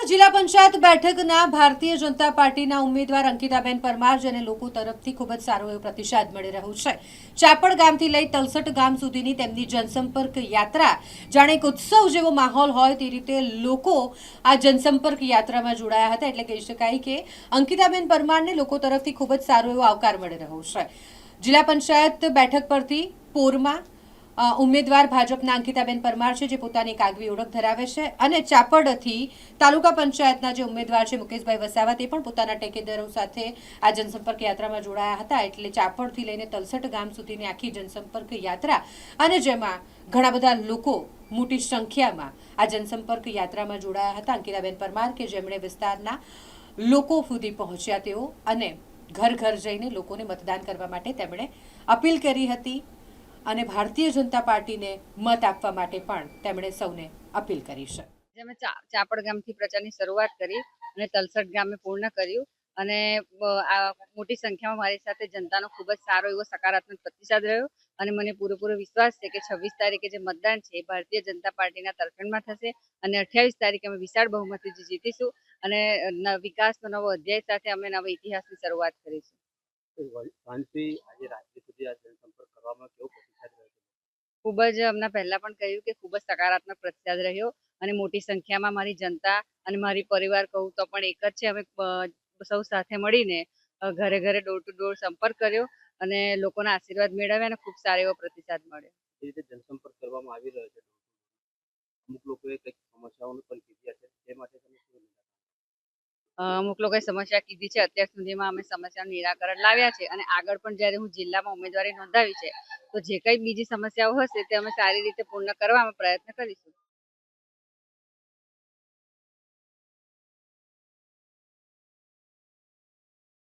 ચાપડ જિલ્લા પંચાયત બેઠકના ભારતીય જનતા પાર્ટીના ઉમેદવાર અંકિતાબેન પરમાર જેને લોકો તરફથી ખૂબ જ સારો એવો પ્રતિસાદ મળી રહ્યો છે। ચાપડ ગામથી લઈ તલસટ ગામ સુધીની તેમની જનસંપર્ક યાત્રા જાણે એક ઉત્સવ જેવો માહોલ હોય તે રીતે લોકો આ જનસંપર્ક યાત્રામાં જોડાયા હતા। એટલે કહી શકાય કે અંકિતાબેન પરમારને લોકો તરફથી ખૂબ જ સારો એવો આવકાર મળી રહ્યો છે। જિલ્લા પંચાયત બેઠક પરથી પોરમાં ઉમેદવાર ભાજપના અંકિતાબેન પરમાર છે, જે પોતાની એક આગવી ઓળખ ધરાવે છે, અને ચાપડથી તાલુકા પંચાયતના જે ઉમેદવાર છે મુકેશભાઈ વસાવા તે પણ પોતાના ટેકેદારો સાથે આ જનસંપર્ક યાત્રામાં જોડાયા હતા। એટલે ચાપડથી લઈને તલસટ ગામ સુધીની આખી જનસંપર્ક યાત્રા અને જેમાં ઘણા બધા લોકો મોટી સંખ્યામાં આ જનસંપર્ક યાત્રામાં જોડાયા હતા। અંકિતાબેન પરમાર કે જેમણે વિસ્તારના લોકો સુધી પહોંચ્યા તેઓ અને ઘર ઘર જઈને લોકોને મતદાન કરવા માટે તેમણે અપીલ કરી હતી અને ભારતીય જનતા પાર્ટીને મત આપવા માટે પણ તેમણે સૌને અપીલ કરી છે। જેમે ચાપડ ગામથી પ્રચારની શરૂઆત કરી અને તલસટ ગામે પૂર્ણ કર્યું અને આ મોટી સંખ્યામાં મારી સાથે જનતાનો ખૂબ જ સારો એવો સકારાત્મક પ્રતિસાદ રહ્યો અને મને પૂરેપૂરો વિશ્વાસ છે કે 26 તારીખે જે મતદાન છે એ ભારતીય જનતા પાર્ટીના તરફેણમાં થશે અને 28 તારીખે અમે વિશાળ બહુમતીથી જીતીશું અને વિકાસનો નવો અધ્યાય સાથે અમે નવા ઇતિહાસની શરૂઆત કરીશું। આજે રાત્રિ સુધી આ જનસંપર્ક કરવામાં કેવો પ્રતિસાદ રહ્યો? ખૂબ જ હમણાં પહેલા પણ કહ્યું કે ખૂબ જ સકારાત્મક પ્રતિસાદ રહ્યો અને મોટી સંખ્યામાં મારી જનતા અને મારી પરિવાર કહું તો પણ એક જ છે। અમે સૌ સાથે મળીને ઘરે ઘરે ડોર ટુ ડોર સંપર્ક કર્યો અને લોકોના આશીર્વાદ મેળવ્યા અને ખૂબ સારો એવો પ્રતિસાદ મળ્યો। જે રીતે જનસંપર્ક કરવામાં આવી રહ્યો છે, અમુક લોકોએ કંઈક સમસ્યાઓનું પણ કીધી હશે, તે માટે તમે શું અમુક લોકોએ સમસ્યા કીધી છે, અત્યાર સુધીમાં અમે સમસ્યાનું નિરાકરણ લાવ્યા છે અને આગળ પણ જ્યારે હું જિલ્લામાં ઉમેદવારી નોંધાવી છે તો જે કંઈ બીજી સમસ્યાઓ હશે તે અમે સારી રીતે પૂર્ણ કરવા પ્રયત્ન કરીશું।